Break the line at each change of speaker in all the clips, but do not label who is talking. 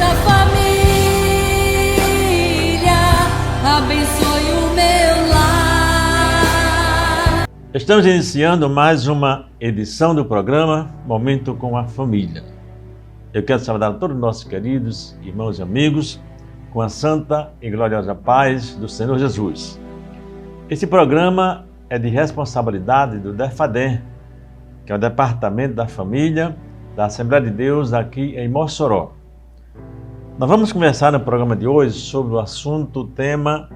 a família, abençoe o meu lar.
Estamos iniciando mais uma edição do programa Momento com a Família. Eu quero saudar todos os nossos queridos irmãos e amigos com a santa e gloriosa paz do Senhor Jesus. Esse programa é de responsabilidade do DEFADEM, que é o Departamento da Família da Assembleia de Deus aqui em Mossoró. Nós vamos conversar no programa de hoje sobre o tema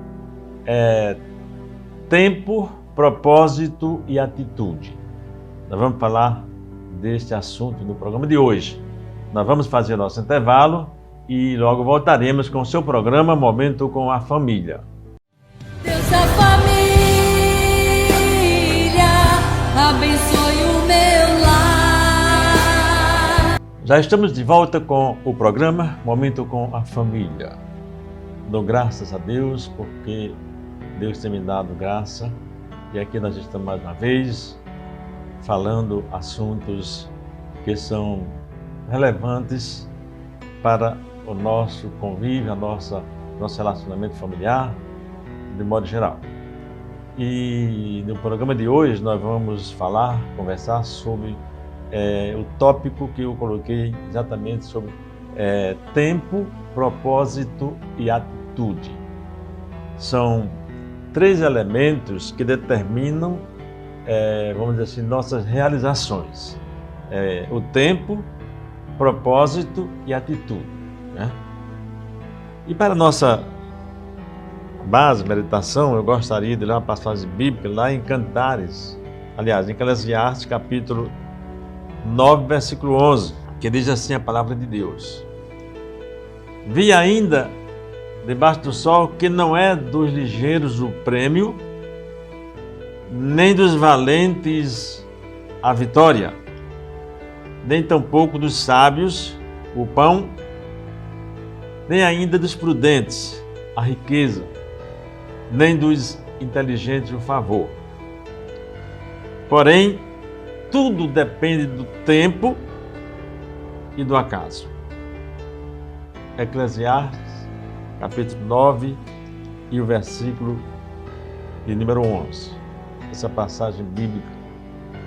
tempo, propósito e atitude. Nós vamos falar deste assunto no programa de hoje. Nós vamos fazer nosso intervalo e logo voltaremos com o seu programa Momento com a Família.
Deus, a família, abençoe o meu lar.
Já estamos de volta com o programa Momento com a Família. Dou graças a Deus porque Deus tem me dado graça e aqui nós estamos mais uma vez falando assuntos que são relevantes para o nosso convívio, nosso relacionamento familiar, de modo geral. E no programa de hoje nós vamos conversar sobre o tópico que eu coloquei exatamente sobre tempo, propósito e atitude. São 3 elementos que determinam, vamos dizer assim, nossas realizações. O tempo, propósito e atitude, né? E para a nossa base, meditação, eu gostaria de ler uma passagem bíblica lá em Cantares, aliás, em Eclesiastes, capítulo 9, versículo 11, que diz assim a palavra de Deus: Vi ainda debaixo do sol que não é dos ligeiros o prêmio, nem dos valentes a vitória, nem tampouco dos sábios o pão, nem ainda dos prudentes a riqueza, nem dos inteligentes o favor. Porém, tudo depende do tempo e do acaso. Eclesiastes, capítulo 9 e o versículo de número 11. Essa passagem bíblica,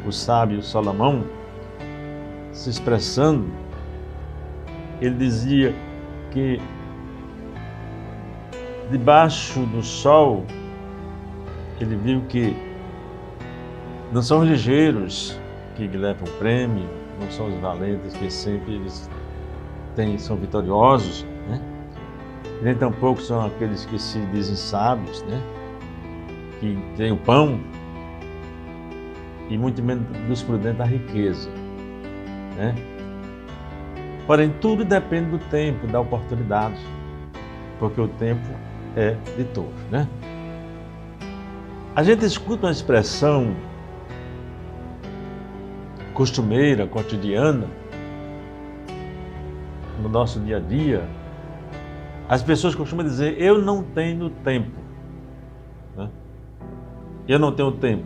o sábio Salomão, se expressando, ele dizia que debaixo do sol ele viu que não são os ligeiros que levam o prêmio, não são os valentes que sempre eles são vitoriosos, né? Nem tampouco são aqueles que se dizem sábios, né? Que têm o pão, e muito menos dos prudentes a riqueza, né? Porém, tudo depende do tempo, da oportunidade, porque o tempo é de todos, né? A gente escuta uma expressão costumeira, cotidiana, no nosso dia a dia. As pessoas costumam dizer: eu não tenho tempo, né? Eu não tenho tempo.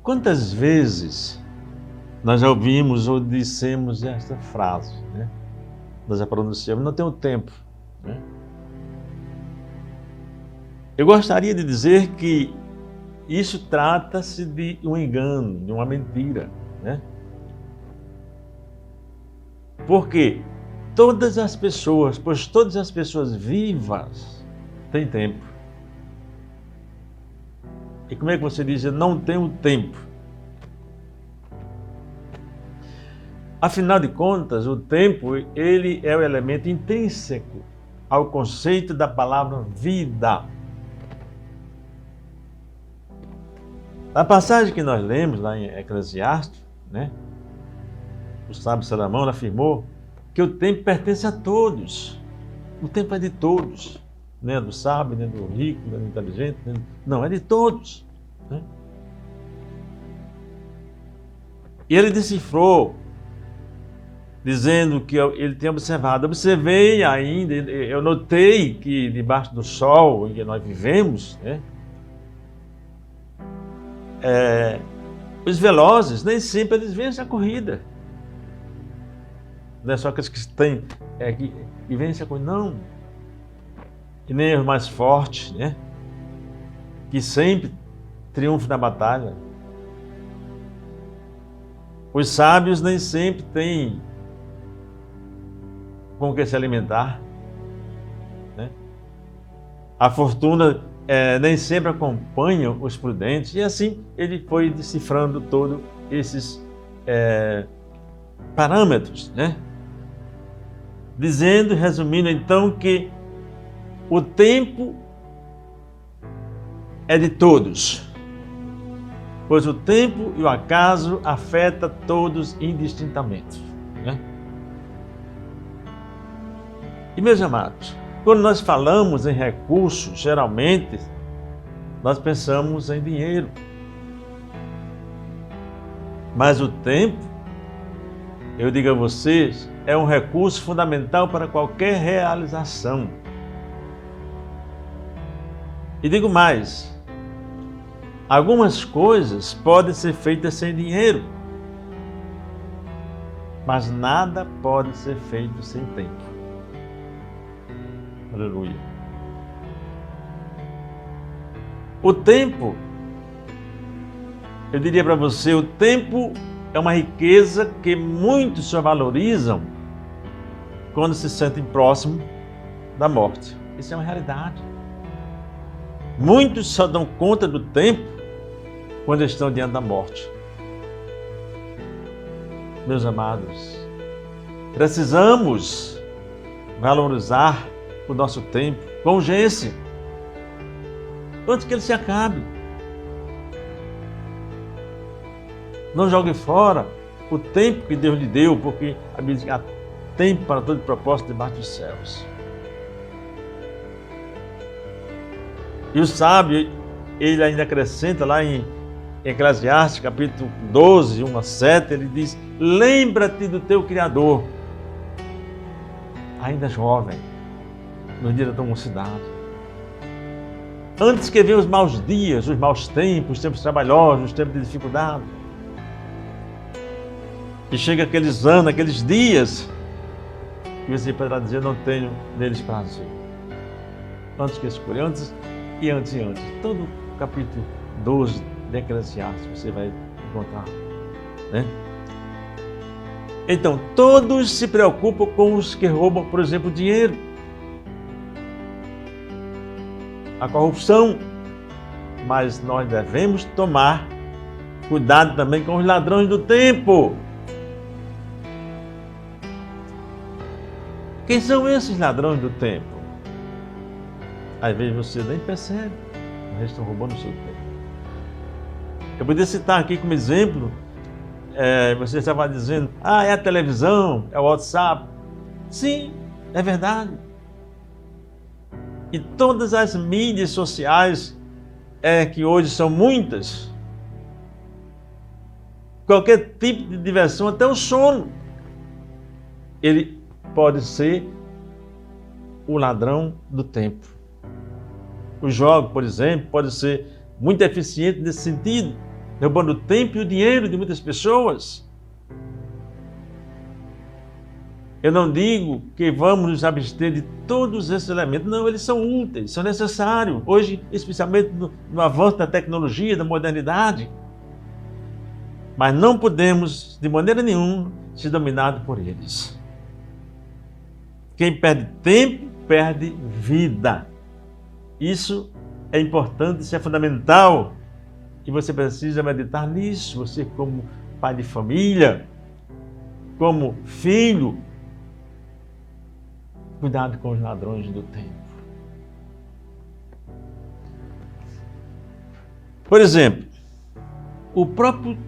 Quantas vezes nós já ouvimos ou dissemos esta frase, né? Nós já pronunciamos: não tenho tempo, né? Eu gostaria de dizer que isso trata-se de um engano, de uma mentira, né? Porque todas as pessoas vivas têm tempo. E como é que você diz: eu não tenho tempo? Afinal de contas, o tempo, ele é o elemento intrínseco ao conceito da palavra vida. Na passagem que nós lemos lá em Eclesiastes, né? O sábio Salomão afirmou que o tempo pertence a todos. O tempo é de todos. Não é do sábio, nem do rico, nem do inteligente. Não, é de todos, né? E ele decifrou, dizendo que ele tinha observado. Observei ainda, eu notei que debaixo do sol em que nós vivemos, né? Os velozes, nem sempre eles vencem a corrida. não é só aqueles que têm, que vencem a coisa, não. E nem os mais fortes, né? Que sempre triunfam na batalha. Os sábios nem sempre têm com o que se alimentar, né? A fortuna nem sempre acompanha os prudentes, e assim ele foi decifrando todos esses parâmetros, né? Dizendo, resumindo então, que o tempo é de todos, pois o tempo e o acaso afetam todos indistintamente, né? E, meus amados, quando nós falamos em recursos, geralmente nós pensamos em dinheiro. Mas o tempo, eu digo a vocês, é um recurso fundamental para qualquer realização. E digo mais, algumas coisas podem ser feitas sem dinheiro, mas nada pode ser feito sem tempo. Aleluia. O tempo, eu diria para você, o tempo é uma riqueza que muitos só valorizam quando se sentem próximos da morte. Isso é uma realidade. Muitos só dão conta do tempo quando estão diante da morte. Meus amados, precisamos valorizar o nosso tempo com urgência, antes que ele se acabe. Não jogue fora o tempo que Deus lhe deu, porque a Bíblia diz que há tempo para todo propósito debaixo dos céus. E o sábio, ele ainda acrescenta lá em Eclesiastes, capítulo 12, 1 a 7, ele diz: lembra-te do teu Criador, ainda jovem, no dia da tua mocidade. Antes que venham os maus dias, os maus tempos, os tempos trabalhosos, os tempos de dificuldade. E chega aqueles anos, aqueles dias, que você poderá dizer: não tenho neles prazer. Antes que escolher, antes. Todo o capítulo 12 de Eclesiastes você vai encontrar, né? Então, todos se preocupam com os que roubam, por exemplo, dinheiro, a corrupção, mas nós devemos tomar cuidado também com os ladrões do tempo. Quem são esses ladrões do tempo? Às vezes você nem percebe, mas eles estão roubando o seu tempo. Eu poderia citar aqui como exemplo, você estava dizendo, é a televisão, é o WhatsApp. Sim, é verdade. E todas as mídias sociais, que hoje são muitas, qualquer tipo de diversão, até o sono, ele pode ser o ladrão do tempo. O jogo, por exemplo, pode ser muito eficiente nesse sentido, roubando o tempo e o dinheiro de muitas pessoas. Eu não digo que vamos nos abster de todos esses elementos. Não, eles são úteis, são necessários. Hoje, especialmente no avanço da tecnologia, da modernidade. Mas não podemos, de maneira nenhuma, ser dominados por eles. Quem perde tempo, perde vida. Isso é importante, isso é fundamental. E você precisa meditar nisso. Você, como pai de família, como filho, cuidado com os ladrões do tempo. Por exemplo, o próprio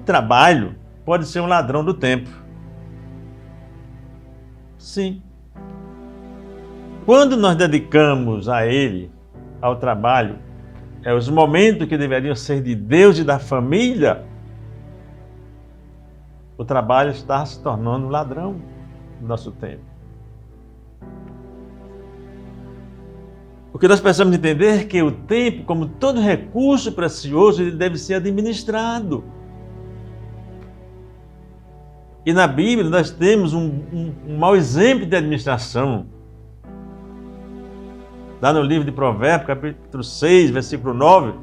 trabalho pode ser um ladrão do tempo. Sim. Quando nós dedicamos a ele, ao trabalho, os momentos que deveriam ser de Deus e da família, o trabalho está se tornando um ladrão do nosso tempo. O que nós precisamos entender é que o tempo, como todo recurso precioso, ele deve ser administrado. E na Bíblia nós temos um mau exemplo de administração. Lá no livro de Provérbios, capítulo 6, versículo 9,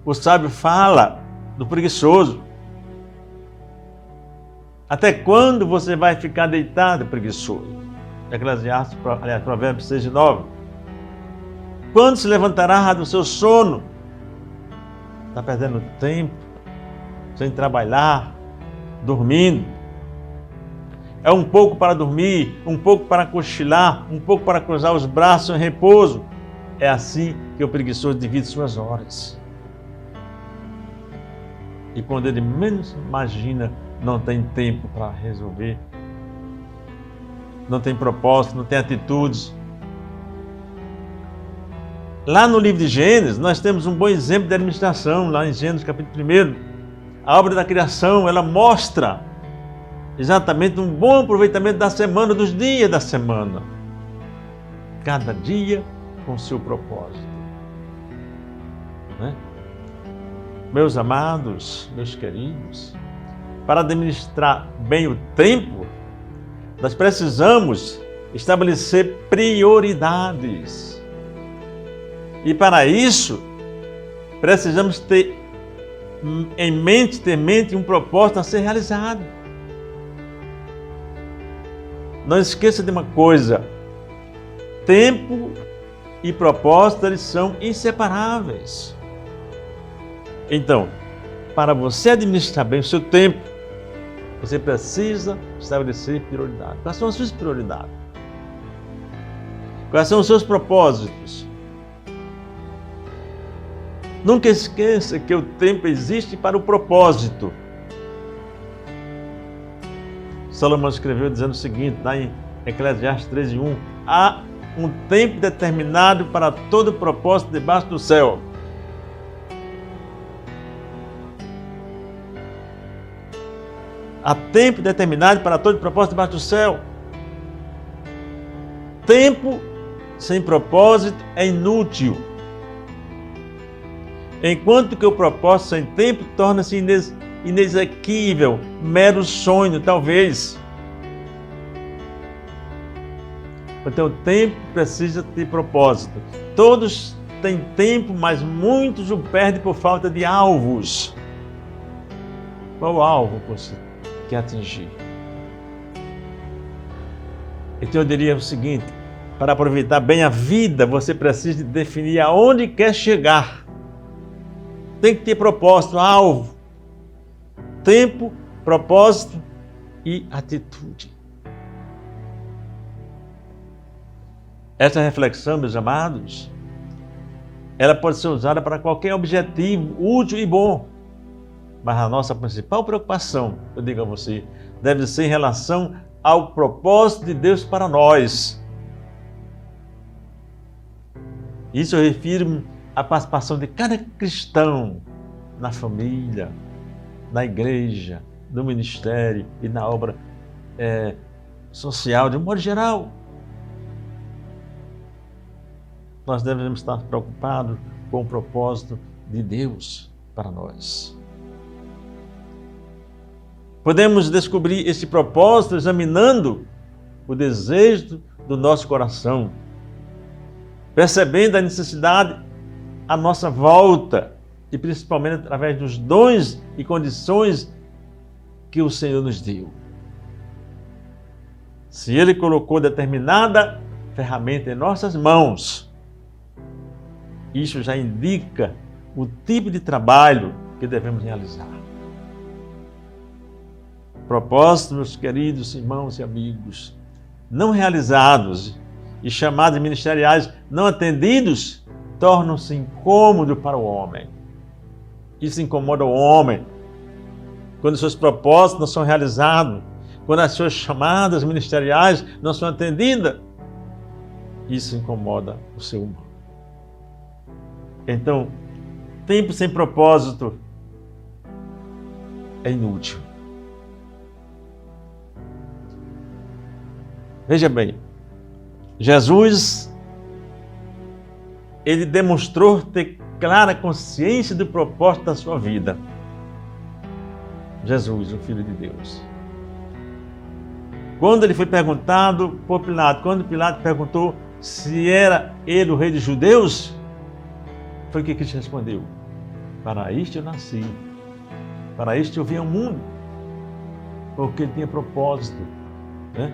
o sábio fala do preguiçoso. Até quando você vai ficar deitado, preguiçoso? Eclesiastes, aliás, Provérbios 6 e 9. Quando se levantará do seu sono? Está perdendo tempo, sem trabalhar, dormindo. É um pouco para dormir, um pouco para cochilar, um pouco para cruzar os braços em repouso. É assim que o preguiçoso divide suas horas. E quando ele menos imagina, não tem tempo para resolver, não tem propósito, não tem atitudes. Lá no livro de Gênesis, nós temos um bom exemplo de administração, lá em Gênesis capítulo 1. A obra da criação, ela mostra exatamente um bom aproveitamento da semana, dos dias da semana. Cada dia com seu propósito. Né? Meus amados, meus queridos, para administrar bem o tempo, nós precisamos estabelecer prioridades. E para isso, precisamos ter em mente um propósito a ser realizado. Não esqueça de uma coisa: tempo e propósito, eles são inseparáveis. Então, para você administrar bem o seu tempo, você precisa estabelecer prioridades. Quais são as suas prioridades? Quais são os seus propósitos? Nunca esqueça que o tempo existe para o propósito. Salomão escreveu dizendo o seguinte, lá em Eclesiastes 13:1, há um tempo determinado para todo propósito debaixo do céu. Há tempo determinado para todo propósito debaixo do céu. Tempo sem propósito é inútil. Enquanto que o propósito sem tempo torna-se inexequível, mero sonho, talvez. Então o tempo precisa ter propósito. Todos têm tempo, mas muitos o perdem por falta de alvos. Qual alvo você quer atingir? Então eu diria o seguinte: para aproveitar bem a vida, você precisa definir aonde quer chegar. Tem que ter propósito, alvo, tempo, propósito e atitude. Essa reflexão, meus amados, ela pode ser usada para qualquer objetivo útil e bom. Mas a nossa principal preocupação, eu digo a você, deve ser em relação ao propósito de Deus para nós. Isso eu refiro à participação de cada cristão na família, na igreja, no ministério e na obra social, de um modo geral. Nós devemos estar preocupados com o propósito de Deus para nós. Podemos descobrir esse propósito examinando o desejo do nosso coração, percebendo a necessidade à nossa volta e principalmente através dos dons e condições que o Senhor nos deu. Se Ele colocou determinada ferramenta em nossas mãos, isso já indica o tipo de trabalho que devemos realizar. Propósitos, meus queridos irmãos e amigos, não realizados e chamados ministeriais não atendidos, tornam-se incômodos para o homem. Isso incomoda o homem. Quando os seus propósitos não são realizados, quando as suas chamadas ministeriais não são atendidas, isso incomoda o ser humano. Então, tempo sem propósito é inútil. Veja bem, Jesus, ele demonstrou ter clara consciência do propósito da sua vida. Jesus, o Filho de Deus. Quando ele foi perguntado por Pilato, quando Pilato perguntou se era ele o rei dos judeus, foi o que Cristo respondeu: para isto eu nasci, para isto eu vim ao mundo, porque ele tinha propósito, né?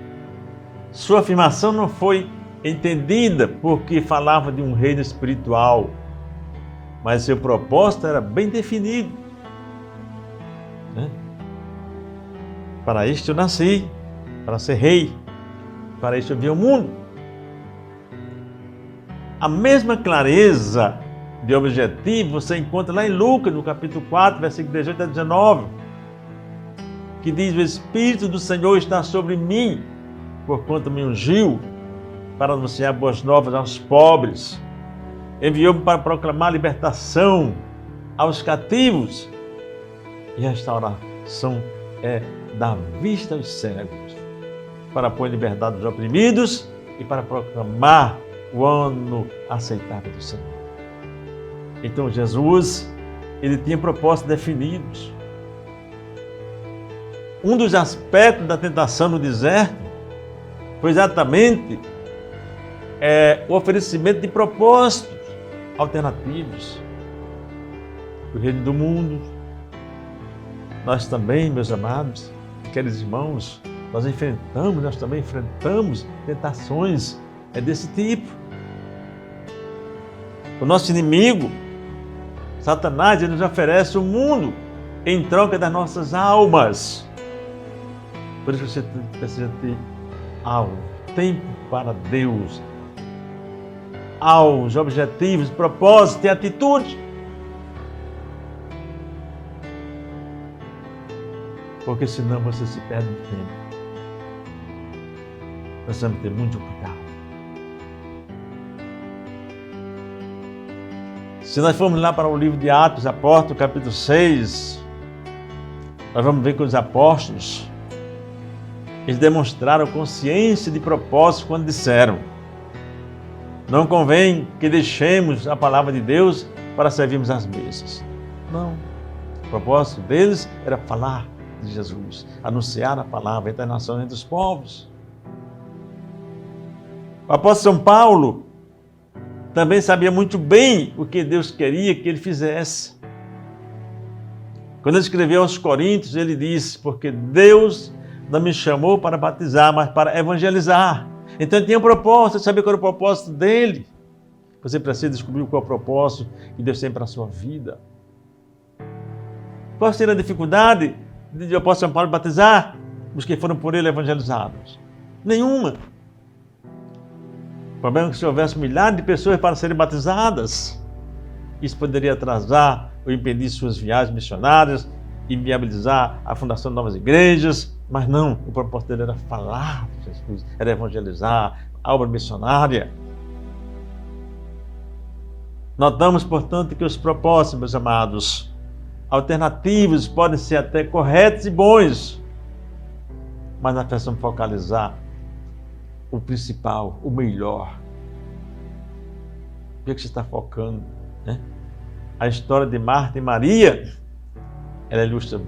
Sua afirmação não foi entendida porque falava de um reino espiritual, mas seu propósito era bem definido, né? Para isto eu nasci, para ser rei, para isto eu vim ao mundo. A mesma clareza de objetivo você encontra lá em Lucas, no capítulo 4, versículo 18 a 19, que diz: o Espírito do Senhor está sobre mim, porquanto me ungiu para anunciar boas novas aos pobres, enviou-me para proclamar libertação aos cativos e restauração da vista aos cegos, para pôr em liberdade os oprimidos e para proclamar o ano aceitável do Senhor. Então Jesus, ele tinha propósitos definidos. Um dos aspectos da tentação no deserto foi exatamente o oferecimento de propósitos alternativos. O reino do mundo, nós também, meus amados, queridos irmãos, nós também enfrentamos tentações desse tipo. O nosso inimigo, Satanás, ele nos oferece o mundo em troca das nossas almas. Por isso você precisa ter tempo para Deus, aos objetivos, propósitos e atitude. Porque senão você se perde no tempo. Nós precisamos ter muito cuidado. Se nós formos lá para o livro de Atos Apóstolos, capítulo 6, nós vamos ver que os apóstolos, eles demonstraram consciência de propósito quando disseram: não convém que deixemos a palavra de Deus para servirmos às mesas. Não. O propósito deles era falar de Jesus, anunciar a palavra entre as nações, entre os povos. O apóstolo São Paulo também sabia muito bem o que Deus queria que ele fizesse. Quando ele escreveu aos Coríntios, ele disse: porque Deus não me chamou para batizar, mas para evangelizar. Então ele tinha um propósito, ele sabia qual era o propósito dele. Você precisa descobrir qual é o propósito que Deus tem para a sua vida. Qual seria a dificuldade de o apóstolo São Paulo batizar os que foram por ele evangelizados? Nenhuma. O problema é que se houvesse milhares de pessoas para serem batizadas, isso poderia atrasar ou impedir suas viagens missionárias, inviabilizar a fundação de novas igrejas, mas não, o propósito dele era falar de Jesus, era evangelizar, a obra missionária. Notamos, portanto, que os propósitos, meus amados, alternativos podem ser até corretos e bons, mas nós precisamos focalizar o principal, o melhor. O que você está focando, né? A história de Marta e Maria, ela ilustra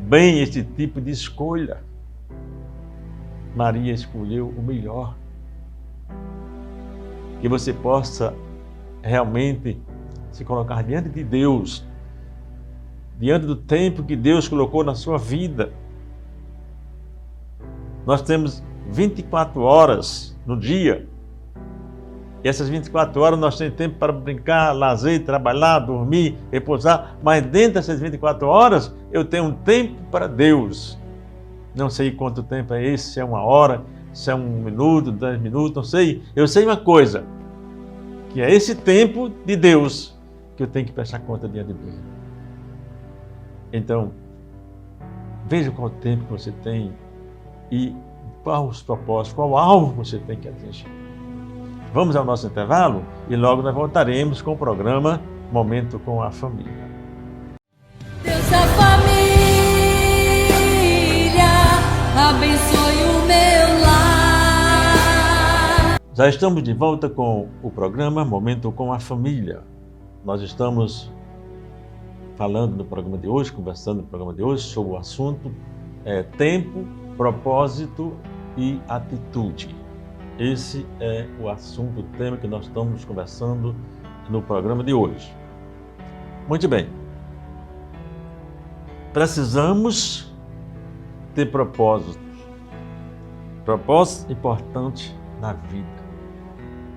bem este tipo de escolha. Maria escolheu o melhor. Que você possa realmente se colocar diante de Deus, diante do tempo que Deus colocou na sua vida. Nós temos 24 horas no dia. E essas 24 horas nós temos tempo para brincar, lazer, trabalhar, dormir, repousar. Mas dentro dessas 24 horas eu tenho um tempo para Deus. Não sei quanto tempo é esse, se é 1 hora, se é 1 minuto, 10 minutos, não sei. Eu sei uma coisa, que é esse tempo de Deus que eu tenho que prestar conta diante dele. Então, veja qual tempo que você tem e qual os propósitos, qual alvo você tem que atingir. Vamos ao nosso intervalo e logo nós voltaremos com o programa Momento com a Família.
Deus da família, abençoe o meu lar.
Já estamos de volta com o programa Momento com a Família. Nós estamos falando no programa de hoje, conversando no programa de hoje sobre o assunto tempo, propósito e atitude. Esse é o assunto, o tema que nós estamos conversando no programa de hoje. Muito bem. Precisamos ter propósitos. Propósitos importantes na vida.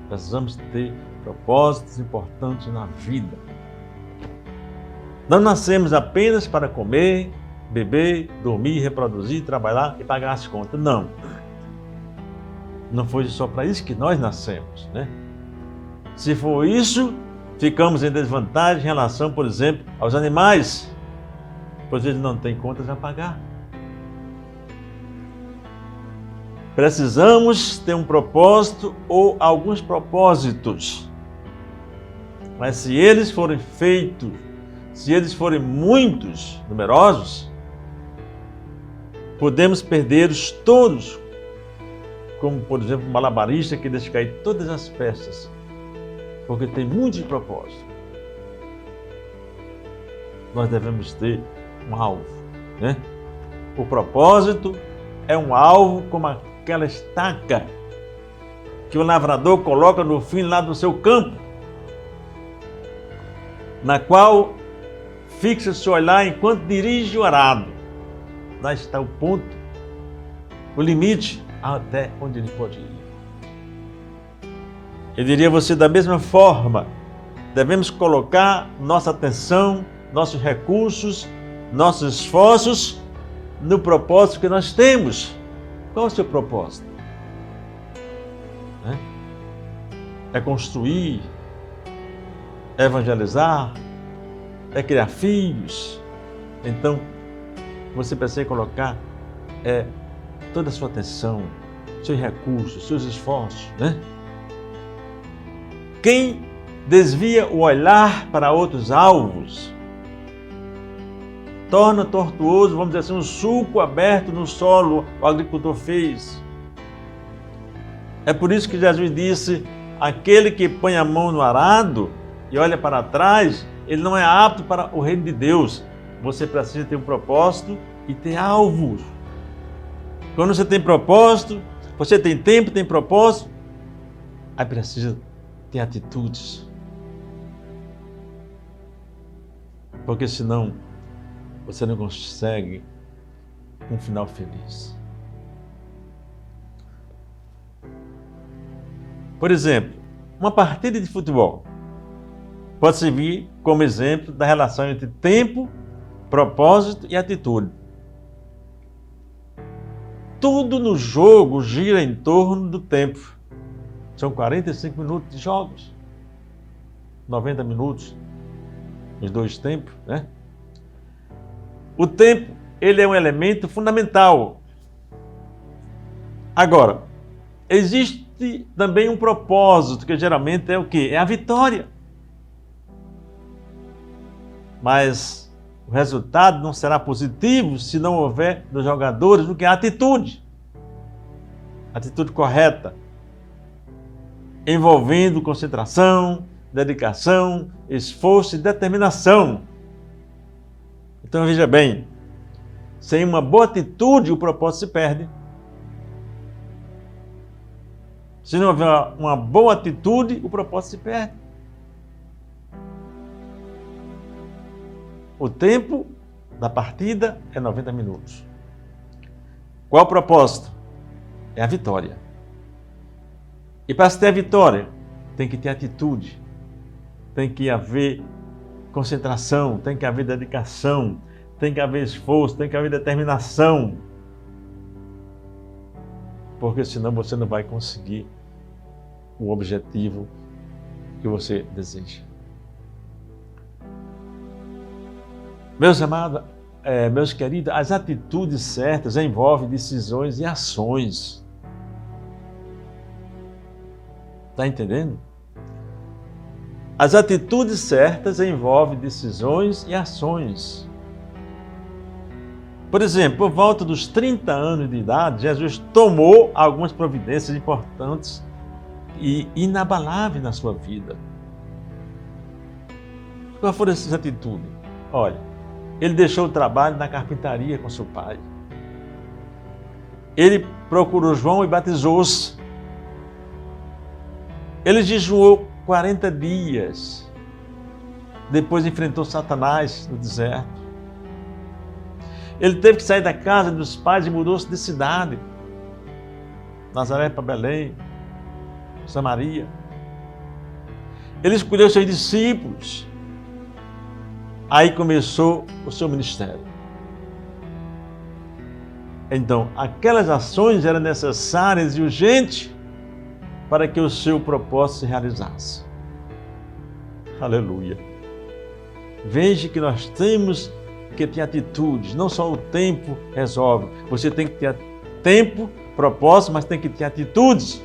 Precisamos ter propósitos importantes na vida. Não nascemos apenas para comer, beber, dormir, reproduzir, trabalhar e pagar as contas. Não. Não foi só para isso que nós nascemos, né? Se for isso, ficamos em desvantagem em relação, por exemplo, aos animais, pois eles não têm contas a pagar. Precisamos ter um propósito ou alguns propósitos. Mas se eles forem feitos, se eles forem muitos, numerosos, podemos perdê-los todos, como, por exemplo, um malabarista que deixa cair todas as peças, porque tem muitos propósitos. Nós devemos ter um alvo, né? O propósito é um alvo como aquela estaca que o lavrador coloca no fim lá do seu campo, na qual fixa seu olhar enquanto dirige o arado. Lá está o ponto, o limite até onde ele pode ir. Eu diria a você, da mesma forma, devemos colocar nossa atenção, nossos recursos, nossos esforços no propósito que nós temos. Qual é o seu propósito? É construir, é evangelizar, é criar filhos. Então, você precisa colocar toda a sua atenção, seus recursos, seus esforços, né? Quem desvia o olhar para outros alvos torna tortuoso, vamos dizer assim, um sulco aberto no solo, o agricultor fez. É por isso que Jesus disse: aquele que põe a mão no arado e olha para trás, ele não é apto para o reino de Deus. Você precisa ter um propósito e ter alvos. Quando você tem propósito, você tem tempo, tem propósito, aí precisa ter atitudes. Porque senão você não consegue um final feliz. Por exemplo, uma partida de futebol pode servir como exemplo da relação entre tempo, propósito e atitude. Tudo no jogo gira em torno do tempo. São 45 minutos de jogos, 90 minutos nos dois tempos, né? O tempo, ele é um elemento fundamental. Agora, existe também um propósito, que geralmente é o quê? É a vitória. Mas o resultado não será positivo se não houver nos jogadores o que é a atitude. Atitude correta, envolvendo concentração, dedicação, esforço e determinação. Então veja bem, sem uma boa atitude o propósito se perde. Se não houver uma boa atitude, o propósito se perde. O tempo da partida é 90 minutos. Qual o propósito? É a vitória. E para se ter a vitória, tem que ter atitude, tem que haver concentração, tem que haver dedicação, tem que haver esforço, tem que haver determinação. Porque senão você não vai conseguir o objetivo que você deseja. Meus amados, meus queridos, as atitudes certas envolvem decisões e ações. Está entendendo? As atitudes certas envolvem decisões e ações. Por exemplo, por volta dos 30 anos de idade, Jesus tomou algumas providências importantes e inabaláveis na sua vida. Quais foram essas atitudes? Olha, ele deixou o trabalho na carpintaria com seu pai. Ele procurou João e batizou-se. Ele jejuou 40 dias. Depois enfrentou Satanás no deserto. Ele teve que sair da casa dos pais e mudou-se de cidade. Nazaré para Belém, Samaria. Ele escolheu seus discípulos. Aí começou o seu ministério. Então, aquelas ações eram necessárias e urgentes para que o seu propósito se realizasse. Aleluia. Veja que nós temos que ter atitudes, não só o tempo resolve. Você tem que ter tempo, propósito, mas tem que ter atitudes.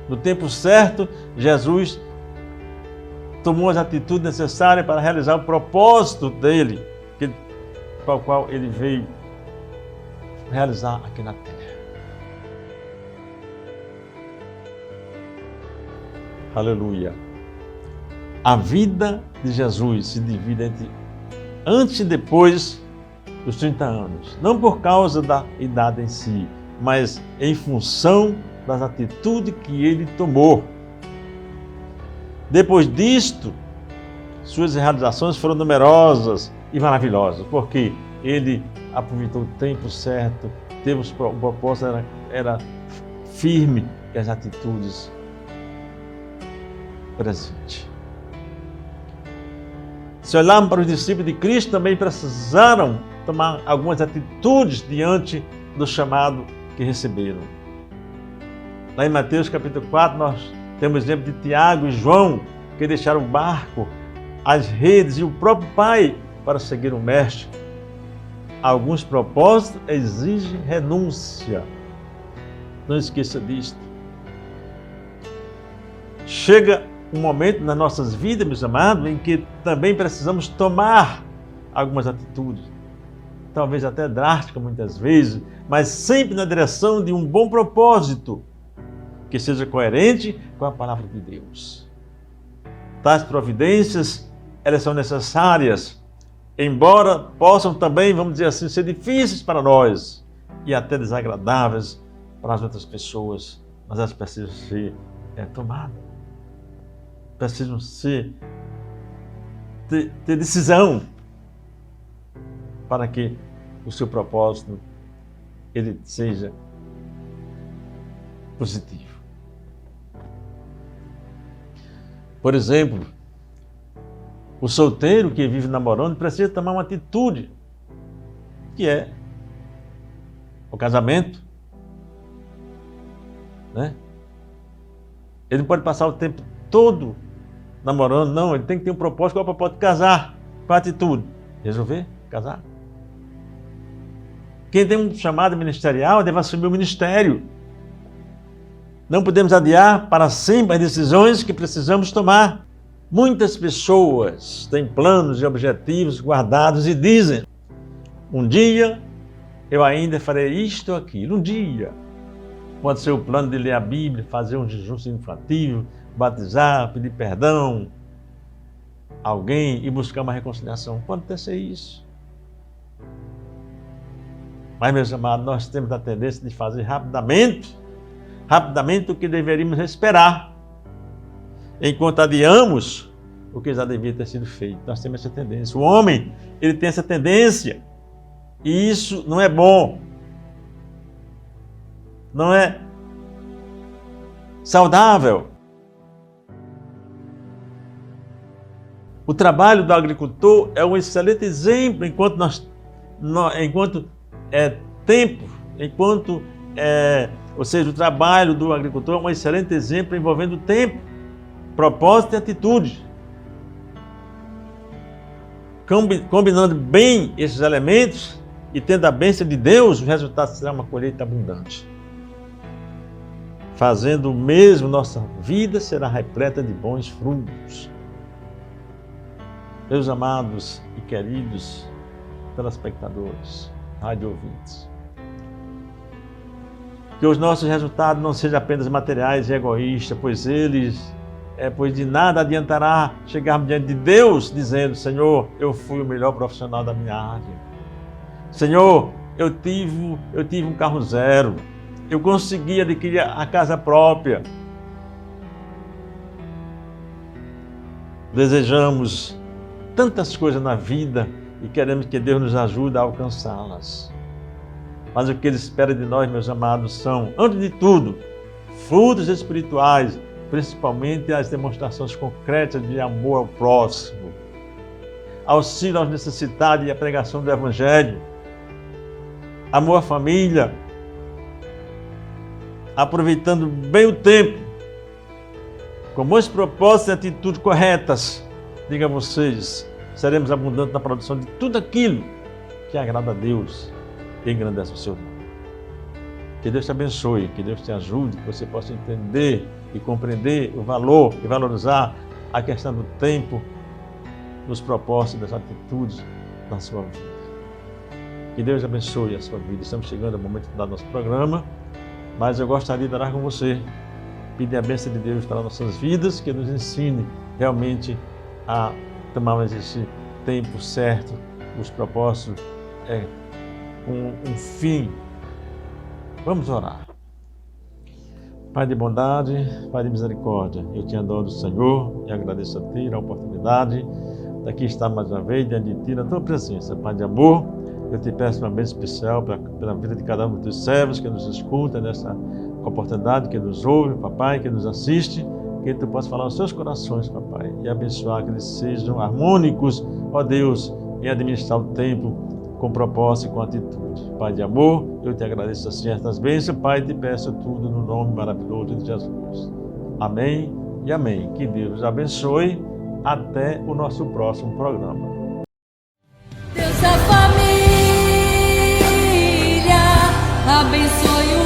No tempo certo, Jesus tomou as atitudes necessárias para realizar o propósito dele, para o qual ele veio realizar aqui na terra. Aleluia. A vida de Jesus se divide entre antes e depois dos 30 anos. Não por causa da idade em si, mas em função das atitudes que ele tomou. Depois disto, suas realizações foram numerosas e maravilhosas, porque ele aproveitou o tempo certo, teve o propósito, era firme e as atitudes presentes. Se olharmos para os discípulos de Cristo, também precisaram tomar algumas atitudes diante do chamado que receberam. Lá em Mateus capítulo 4, nós temos o exemplo de Tiago e João, que deixaram o barco, as redes e o próprio Pai para seguir o Mestre. Alguns propósitos exigem renúncia. Não esqueça disto. Chega um momento nas nossas vidas, meus amados, em que também precisamos tomar algumas atitudes. Talvez até drásticas muitas vezes, mas sempre na direção de um bom propósito, que seja coerente com a palavra de Deus. Tais providências, elas são necessárias, embora possam também, vamos dizer assim, ser difíceis para nós e até desagradáveis para as outras pessoas, mas elas precisam ser tomadas. Precisam ter decisão para que o seu propósito ele seja positivo. Por exemplo, o solteiro que vive namorando precisa tomar uma atitude, que é o casamento, né? Ele não pode passar o tempo todo namorando, não, ele tem que ter um propósito. Qual é o propósito? Casar. Qual a atitude? Resolver casar. Quem tem um chamado ministerial deve assumir o ministério. Não podemos adiar para sempre as decisões que precisamos tomar. Muitas pessoas têm planos e objetivos guardados e dizem: um dia eu ainda farei isto ou aquilo. Um dia. Pode ser o plano de ler a Bíblia, fazer um jejum significativo, batizar, pedir perdão a alguém e buscar uma reconciliação. Pode até ser isso. Mas, meus amados, nós temos a tendência de fazer rapidamente o que deveríamos esperar, enquanto adiamos o que já devia ter sido feito. Nós temos essa tendência. O homem, ele tem essa tendência, e isso não é bom. Não é saudável. O trabalho do agricultor é um excelente exemplo, ou seja, o trabalho do agricultor é um excelente exemplo envolvendo tempo, propósito e atitude. Combinando bem esses elementos e tendo a bênção de Deus, o resultado será uma colheita abundante. Fazendo o mesmo, nossa vida será repleta de bons frutos. Meus amados e queridos telespectadores, rádio ouvintes, que os nossos resultados não sejam apenas materiais e egoístas, pois eles pois de nada adiantará chegarmos diante de Deus dizendo: Senhor, eu fui o melhor profissional da minha área. Senhor, eu tive um carro zero. Eu consegui adquirir a casa própria. Desejamos tantas coisas na vida e queremos que Deus nos ajude a alcançá-las. Mas o que Ele espera de nós, meus amados, são, antes de tudo, frutos espirituais, principalmente as demonstrações concretas de amor ao próximo, auxílio aos necessitados e a pregação do Evangelho, amor à família, aproveitando bem o tempo, com bons propósitos e atitudes corretas. Diga a vocês, seremos abundantes na produção de tudo aquilo que agrada a Deus e engrandece o seu nome. Que Deus te abençoe, que Deus te ajude, que você possa entender e compreender o valor e valorizar a questão do tempo, dos propósitos, das atitudes na sua vida. Que Deus abençoe a sua vida. Estamos chegando ao momento do nosso programa, mas eu gostaria de orar com você, pedir a bênção de Deus para nossas vidas, que nos ensine realmente a tomarmos esse tempo certo, os propósitos com um fim. Vamos orar. Pai de bondade, Pai de misericórdia, eu te adoro, Senhor, e agradeço a Ti a oportunidade daqui estar mais uma vez diante de Ti, na Tua presença. Pai de amor, eu te peço uma bênção especial pela vida de cada um dos teus servos que nos escuta nessa oportunidade, que nos ouve, Papai, que nos assiste, que Tu possa falar aos seus corações, Papai, e abençoar que eles sejam harmônicos, ó Deus, em administrar o tempo com propósito e com atitude. Pai de amor, eu te agradeço assim estas bênçãos, Pai, e te peço tudo no nome maravilhoso de Jesus. Amém e amém. Que Deus os abençoe. Até o nosso próximo programa.
Deus, a família, abençoe o